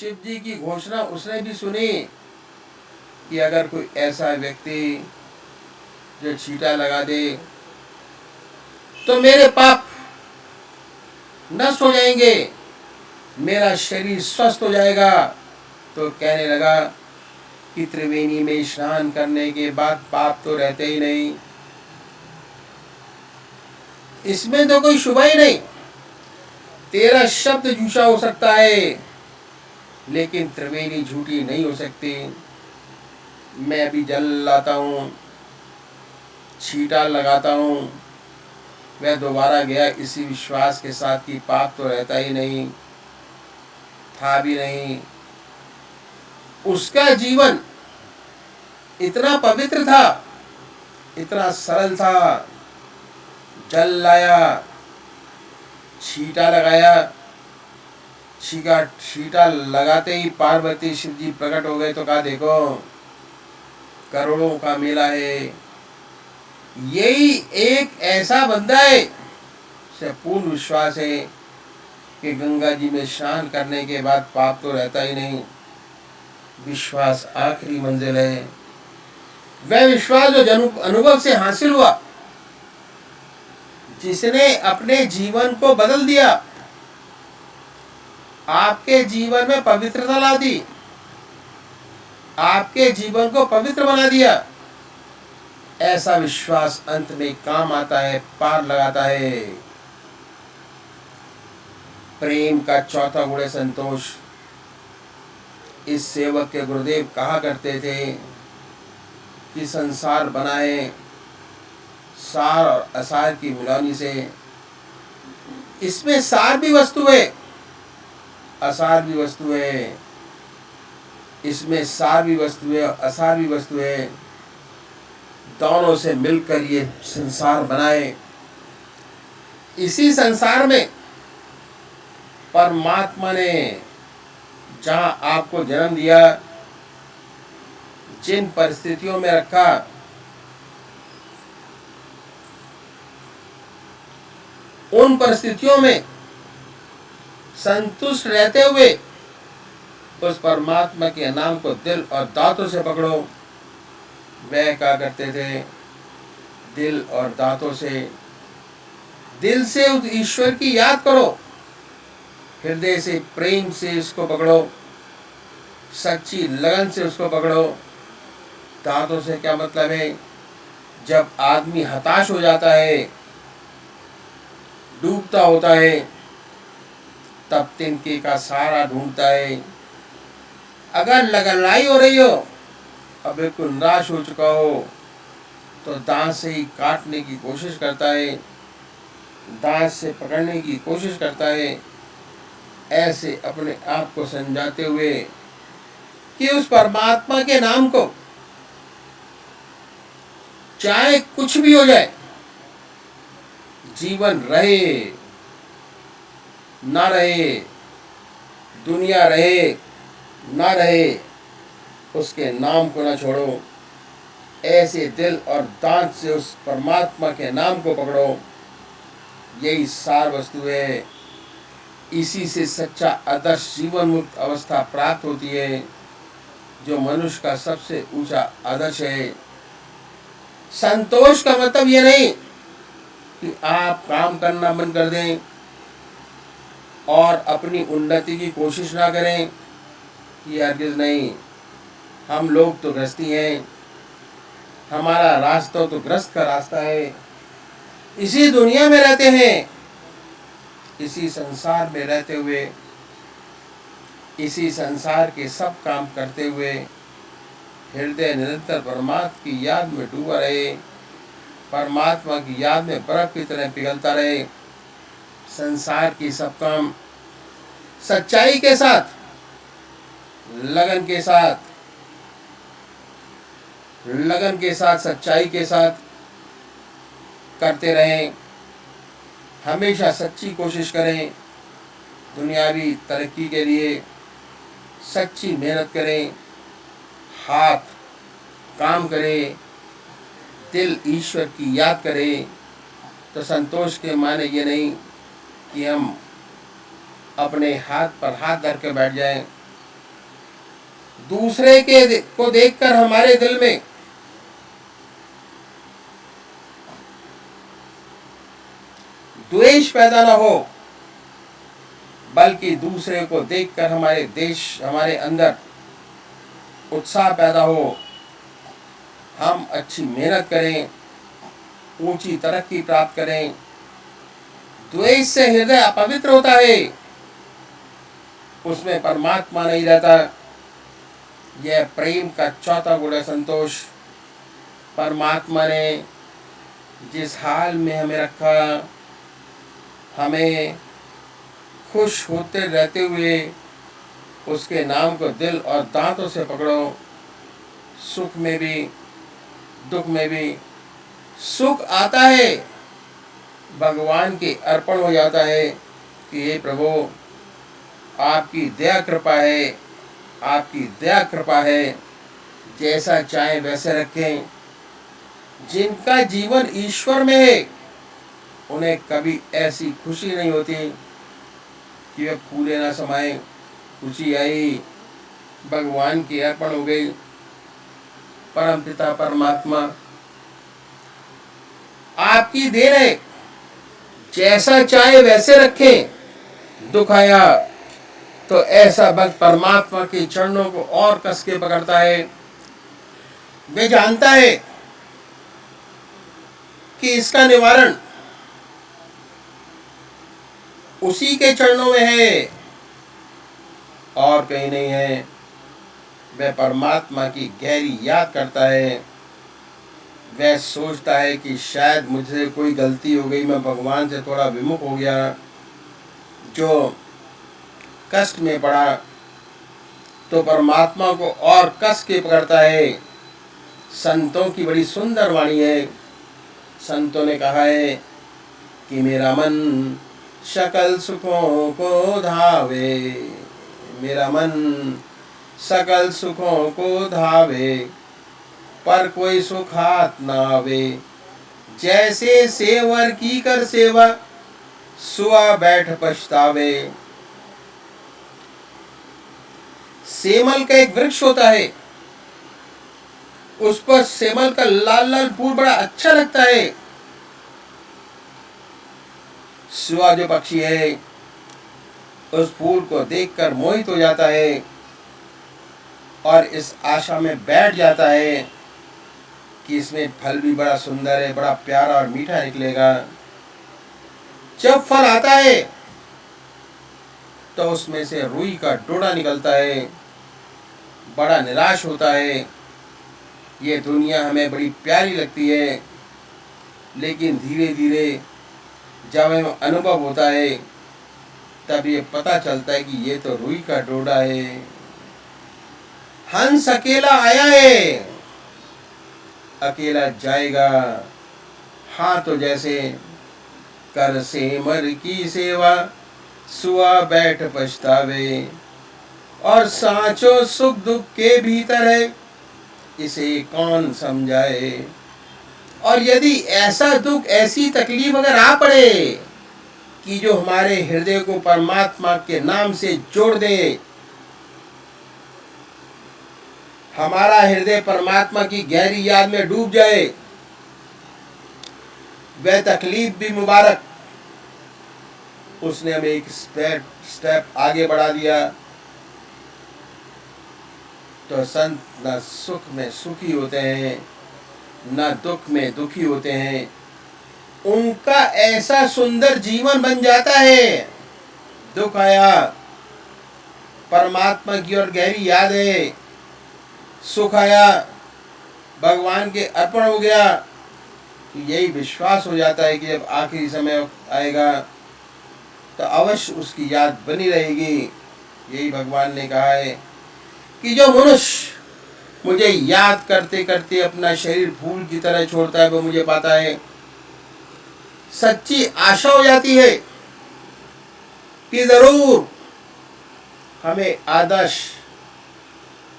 शिव जी की घोषणा उसने भी सुनी कि अगर कोई ऐसा व्यक्ति जो छींटा लगा दे तो मेरे पाप नष्ट हो जाएंगे, मेरा शरीर स्वस्थ हो जाएगा। तो कहने लगा कि त्रिवेणी में स्नान करने के बाद पाप तो रहते ही नहीं, इसमें तो कोई शुभ ही नहीं। तेरा शब्द झूठा हो सकता है लेकिन त्रिवेणी झूठी नहीं हो सकती। मैं भी जल लाता हूँ, छींटा लगाता हूँ। वह दोबारा गया इसी विश्वास के साथ कि पाप तो रहता ही नहीं, था भी नहीं। उसका जीवन इतना पवित्र था, इतना सरल था। जल लाया, छींटा लगाया, छींटा लगाते ही पार्वती शिव जी प्रकट हो गए। तो कहा देखो करोड़ों का मेला है, यही एक ऐसा बंदा है से पूर्ण विश्वास है कि गंगा जी में स्नान करने के बाद पाप तो रहता ही नहीं। विश्वास आखिरी मंजिल है। वह विश्वास जो अनुभव से हासिल हुआ, जिसने अपने जीवन को बदल दिया, आपके जीवन में पवित्रता ला दी, आपके जीवन को पवित्र बना दिया। ऐसा विश्वास अंत में काम आता है, पार लगाता है। प्रेम का चौथा गुण है संतोष। इस सेवक के गुरुदेव कहा करते थे कि संसार बना है सार और असार की मिलानी से। इसमें सार भी वस्तु है, असार भी वस्तु है। इसमें सार भी वस्तु है और असार भी वस्तु है। दोनों से मिलकर ये संसार बनाए। इसी संसार में परमात्मा ने जहां आपको जन्म दिया, जिन परिस्थितियों में रखा, उन परिस्थितियों में संतुष्ट रहते हुए उस परमात्मा के नाम को दिल और दांतों से पकड़ो। वह क्या करते थे, दिल और दांतों से, दिल से उस ईश्वर की याद करो, हृदय से प्रेम से उसको पकड़ो, सच्ची लगन से उसको पकड़ो। दांतों से क्या मतलब है, जब आदमी हताश हो जाता है, डूबता होता है, तब तिनके का सहारा ढूंढता है। अगर लगनलाई हो रही हो और बिल्कुल निराश हो चुका हो तो दांत से ही काटने की कोशिश करता है, दांत से पकड़ने की कोशिश करता है। ऐसे अपने आप को समझाते हुए कि उस परमात्मा के नाम को, चाहे कुछ भी हो जाए, जीवन रहे ना रहे, दुनिया रहे ना रहे, उसके नाम को ना छोड़ो। ऐसे दिल और दांत से उस परमात्मा के नाम को पकड़ो। यही सार वस्तु है। इसी से सच्चा आदर्श जीवन मुक्त अवस्था प्राप्त होती है, जो मनुष्य का सबसे ऊंचा आदर्श है। संतोष का मतलब ये नहीं कि आप काम करना बंद कर दें और अपनी उन्नति की कोशिश ना करें, ये हरगिज़ नहीं। हम लोग तो गृहस्थी हैं, हमारा रास्ता तो ग्रस्त का रास्ता है। इसी दुनिया में रहते हैं, इसी संसार में रहते हुए, इसी संसार के सब काम करते हुए हृदय निरंतर परमात्मा की याद में डूबा रहे, परमात्मा की याद में बर्फ की तरह पिघलता रहे। संसार की सब काम सच्चाई के साथ, लगन के साथ, सच्चाई के साथ करते रहें। हमेशा सच्ची कोशिश करें। दुनियावी तरक्की के लिए सच्ची मेहनत करें, हाथ काम करें, दिल ईश्वर की याद करें। तो संतोष के माने ये नहीं कि हम अपने हाथ पर हाथ धर के बैठ जाएं, दूसरे के को देखकर हमारे दिल में द्वेष पैदा ना हो, बल्कि दूसरे को देखकर हमारे अंदर उत्साह पैदा हो। हम अच्छी मेहनत करें, ऊंची तरक्की प्राप्त करें। द्वेष से हृदय अपवित्र होता है, उसमें परमात्मा नहीं रहता। यह प्रेम का चौथा गुण है, संतोष। परमात्मा ने जिस हाल में हमें रखा, हमें खुश होते रहते हुए उसके नाम को दिल और दांतों से पकड़ो। सुख में भी दुख में भी। सुख आता है, भगवान के अर्पण हो जाता है कि हे प्रभु, आपकी दया कृपा है, आपकी दया कृपा है, जैसा चाहे वैसे रखें। जिनका जीवन ईश्वर में है, उन्हें कभी ऐसी खुशी नहीं होती कि वे फूले ना समाये। खुशी आई, भगवान की अर्पण हो गई। परम पिता परमात्मा आपकी देन है, जैसा चाहे वैसे रखें। दुख आया तो ऐसा भक्त परमात्मा के चरणों को और कस के पकड़ता है। वे जानता है कि इसका निवारण उसी के चरणों में है और कहीं नहीं है। वह परमात्मा की गहरी याद करता है। वह सोचता है कि शायद मुझसे कोई गलती हो गई, मैं भगवान से थोड़ा विमुख हो गया, जो कष्ट में पड़ा। तो परमात्मा को और कस के पकड़ता है। संतों की बड़ी सुंदर वाणी है। संतों ने कहा है कि मेरा मन सकल सुखों को धावे, मेरा मन सकल सुखों को धावे, पर कोई सुख हाथ ना आवे। जैसे सेवर की कर सेवा, सुआ बैठ पछतावे। सेमल का एक वृक्ष होता है, उस पर सेमल का लाल लाल फूल बड़ा अच्छा लगता है। सुआ जो पक्षी है, उस फूल को देखकर मोहित हो जाता है और इस आशा में बैठ जाता है कि इसमें फल भी बड़ा सुंदर है, बड़ा प्यारा और मीठा निकलेगा। जब फल आता है तो उसमें से रुई का डोरा निकलता है। बड़ा निराश होता है। ये दुनिया हमें बड़ी प्यारी लगती है, लेकिन धीरे धीरे जब हमें अनुभव होता है, तब ये पता चलता है कि ये तो रुई का डोरा है। हंस अकेला आया है, अकेला जाएगा। हाँ, तो जैसे कर सेमर की सेवा, सुआ बैठ पछतावे। और सांचो सुख दुख के भीतर है, इसे कौन समझाए। और यदि ऐसा दुख, ऐसी तकलीफ अगर आ पड़े कि जो हमारे हृदय को परमात्मा के नाम से जोड़ दे, हमारा हृदय परमात्मा की गहरी याद में डूब जाए, वह तकलीफ भी मुबारक। उसने हमें एक स्टेप आगे बढ़ा दिया। तो संत न सुख में सुखी होते हैं, न दुख में दुखी होते हैं। उनका ऐसा सुंदर जीवन बन जाता है। दुख आया, परमात्मा की ओर गहरी याद है। सुख आया, भगवान के अर्पण हो गया। तो यही विश्वास हो जाता है कि जब आखिरी समय आएगा तो अवश्य उसकी याद बनी रहेगी। यही भगवान ने कहा है कि जो मनुष्य मुझे याद करते करते अपना शरीर फूल की तरह छोड़ता है, वो मुझे पाता है। सच्ची आशा हो जाती है कि जरूर हमें आदर्श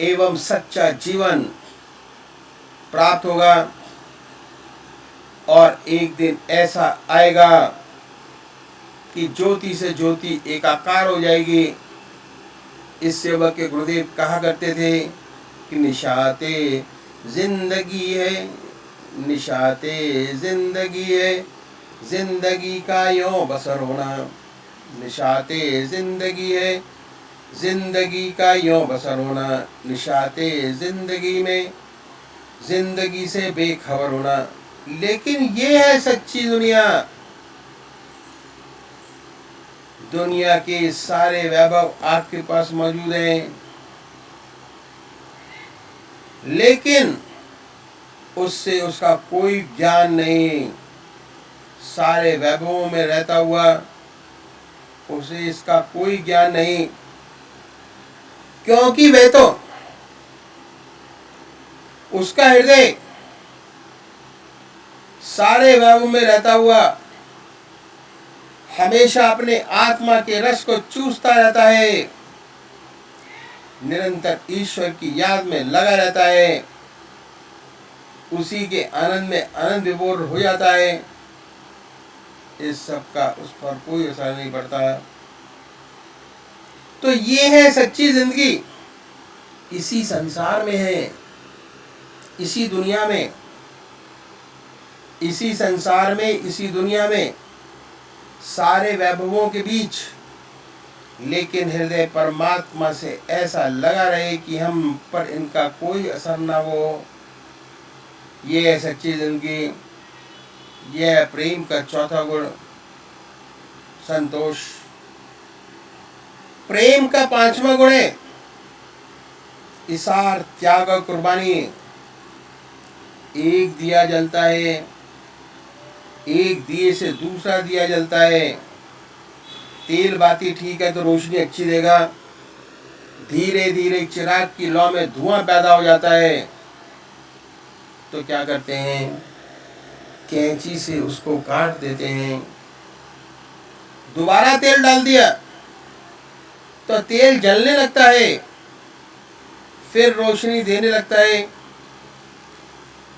एवं सच्चा जीवन प्राप्त होगा और एक दिन ऐसा आएगा कि ज्योति से ज्योति एकाकार हो जाएगी। इस सेवक के गुरुदेव कहा करते थे कि निशाते जिंदगी है, निशाते जिंदगी है, जिंदगी का यों बसर होना। निशाते जिंदगी है, जिंदगी का यों बसर होना। निशाते जिंदगी में जिंदगी से बेखबर होना। लेकिन ये है सच्ची दुनिया। दुनिया के सारे वैभव आपके पास मौजूद हैं, लेकिन उससे उसका कोई ज्ञान नहीं। सारे वैभवों में रहता हुआ उसे इसका कोई ज्ञान नहीं, क्योंकि वह तो उसका हृदय सारे वैभव में रहता हुआ हमेशा अपने आत्मा के रस को चूसता रहता है, निरंतर ईश्वर की याद में लगा रहता है, उसी के आनंद में आनंद विभोर हो जाता है। इस सब का उस पर कोई असर नहीं पड़ता। तो ये है सच्ची जिंदगी। इसी संसार में है, इसी दुनिया में, इसी संसार में, इसी दुनिया में, सारे वैभवों के बीच, लेकिन हृदय परमात्मा से ऐसा लगा रहे कि हम पर इनका कोई असर ना हो। ये है सच्ची जिंदगी। यह है प्रेम का चौथा गुण, संतोष। प्रेम का पांचवा गुण है इसार, त्याग और कुर्बानी। एक दिया जलता है, एक दिए से दूसरा दिया जलता है। तेल बाती ठीक है तो रोशनी अच्छी देगा, धीरे धीरे चिराग की लौ में धुआं पैदा हो जाता है। तो क्या करते हैं, कैंची से उसको काट देते हैं। दोबारा तेल डाल दिया तो तेल जलने लगता है, फिर रोशनी देने लगता है।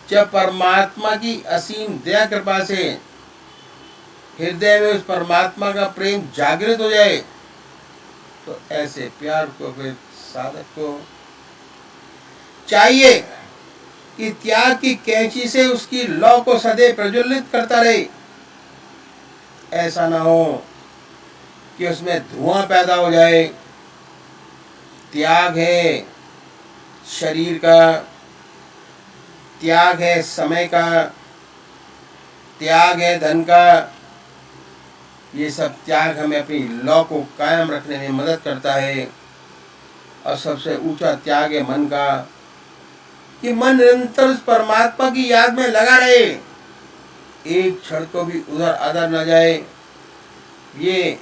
जब परमात्मा की असीम दया कृपा से हृदय में उस परमात्मा का प्रेम जागृत हो जाए, तो ऐसे प्यार को फिर साधक को चाहिए कि त्याग की कैंची से उसकी लौ को सदैव प्रज्वलित करता रहे। ऐसा ना हो कि उसमें धुआं पैदा हो जाए। त्याग है शरीर का, त्याग है समय का, त्याग है धन का। ये सब त्याग हमें अपनी लौ को कायम रखने में मदद करता है। और सबसे ऊंचा त्याग है मन का, कि मन निरंतर उस परमात्मा की याद में लगा रहे, एक क्षण को भी उधर अधर न जाए। ये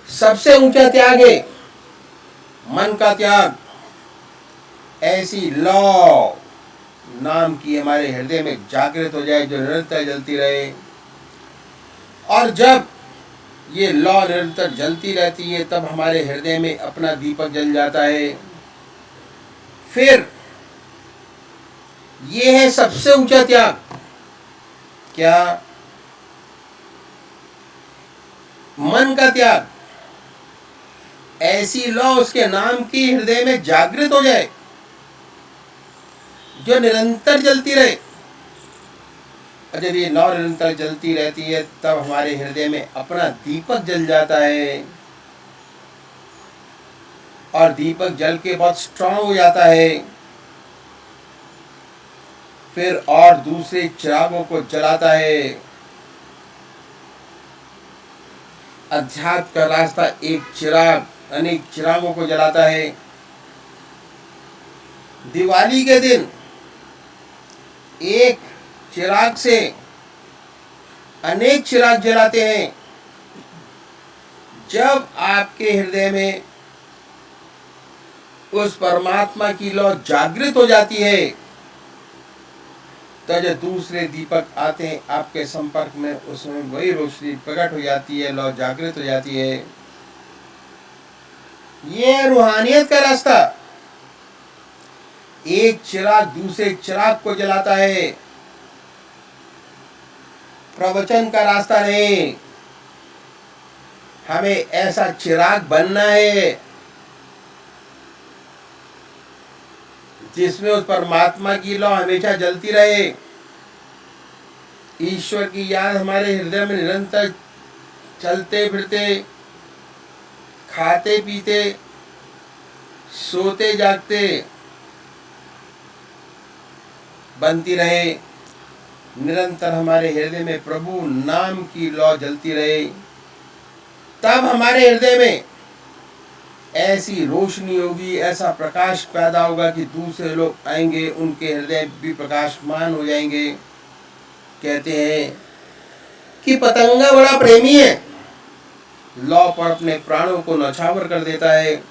सबसे ऊंचा त्याग है, मन का त्याग। ऐसी लौ नाम की हमारे हृदय में जागृत हो जाए, जो निरंतर जलती रहे। और जब ये लौ निरंतर जलती रहती है, तब हमारे हृदय में अपना दीपक जल जाता है। फिर ये है सबसे ऊंचा त्याग। क्या? मन का त्याग। ऐसी लौ उसके नाम की हृदय में जागृत हो जाए, जो निरंतर जलती रहे। और जब ये लौ निरंतर जलती रहती है, तब हमारे हृदय में अपना दीपक जल जाता है। और दीपक जल के बहुत स्ट्रांग हो जाता है। फिर और दूसरे चिरागों को जलाता है। अध्यात्म का रास्ता एक चिराग अनेक चिरागों को जलाता है। दिवाली के दिन एक चिराग से अनेक चिराग जलाते हैं। जब आपके हृदय में उस परमात्मा की लौ जागृत हो जाती है, तो जो दूसरे दीपक आते हैं आपके संपर्क में, उसमें वही रोशनी प्रकट हो जाती है, लौ जागृत हो जाती है। ये रूहानियत का रास्ता। एक चिराग दूसरे चिराग को जलाता है, प्रवचन का रास्ता नहीं। हमें ऐसा चिराग बनना है जिसमें उस परमात्मा की लौ हमेशा जलती रहे। ईश्वर की याद हमारे हृदय में निरंतर चलते फिरते, खाते पीते, सोते जागते बनती रहे। निरंतर हमारे हृदय में प्रभु नाम की लौ जलती रहे। तब हमारे हृदय में ऐसी रोशनी होगी, ऐसा प्रकाश पैदा होगा कि दूसरे लोग आएंगे, उनके हृदय भी प्रकाशमान हो जाएंगे। कहते हैं कि पतंगा बड़ा प्रेमी है, लौ पर अपने प्राणों को नौछावर कर देता है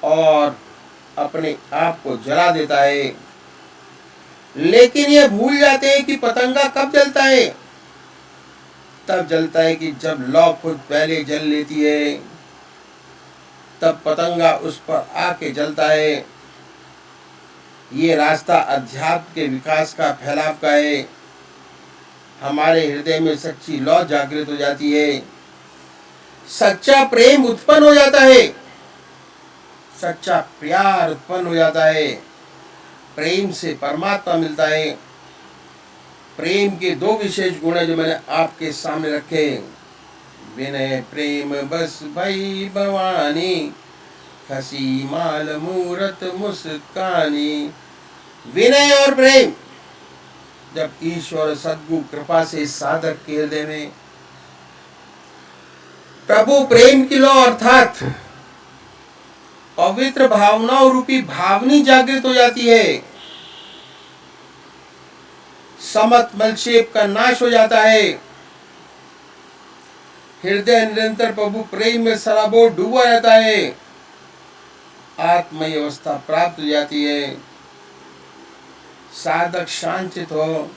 और अपने आप को जला देता है। लेकिन ये भूल जाते हैं कि पतंगा कब जलता है। तब जलता है कि जब लौ खुद पहले जल लेती है, तब पतंगा उस पर आके जलता है। ये रास्ता अध्यात्म के विकास का, फैलाव का है। हमारे हृदय में सच्ची लौ जागृत हो जाती है, सच्चा प्रेम उत्पन्न हो जाता है, सच्चा प्यार उत्पन्न हो जाता है। प्रेम से परमात्मा मिलता है। प्रेम के दो विशेष गुण है जो मैंने आपके सामने रखे। विनय प्रेम बस भई भवानी, खसी माल मूरत मुस्कानी। विनय और प्रेम जब ईश्वर सद्गुरु कृपा से साधक के हृदय में प्रभु प्रेम की लौ अर्थात पवित्र भावनाओं रूपी भावनी जागृत हो जाती है, समत मलक्षेप का नाश हो जाता है। हृदय निरंतर प्रभु प्रेम में सराबोर डूबा रहता है। आत्मय अवस्था प्राप्त हो जाती है। साधक शांतित हो,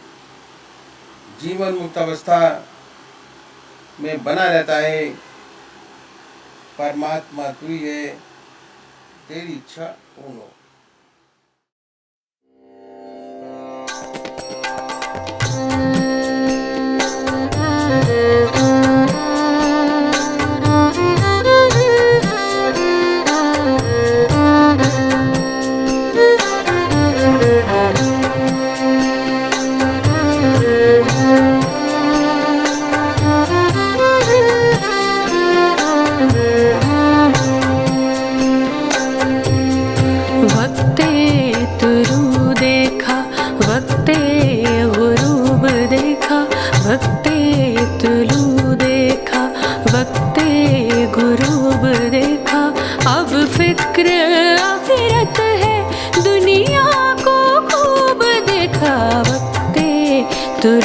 जीवन मुक्त अवस्था में बना रहता है। परमात्मा तू ही है, तेरी इच्छा पूर्ण हो।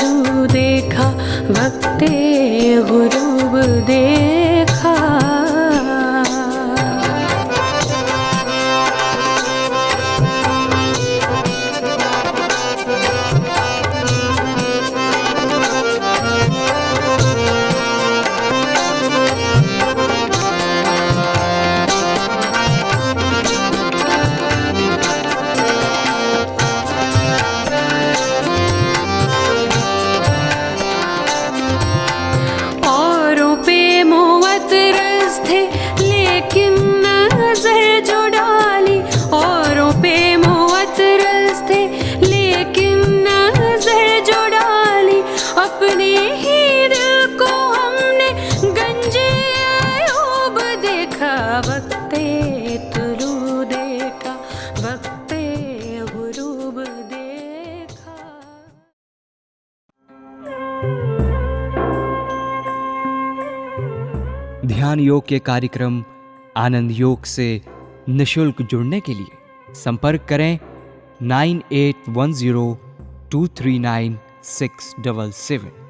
गुरु देखा, वक्ते गुरूब देखा। ध्यान योग के कार्यक्रम आनंद योग से निशुल्क जुड़ने के लिए संपर्क करें 9810239677।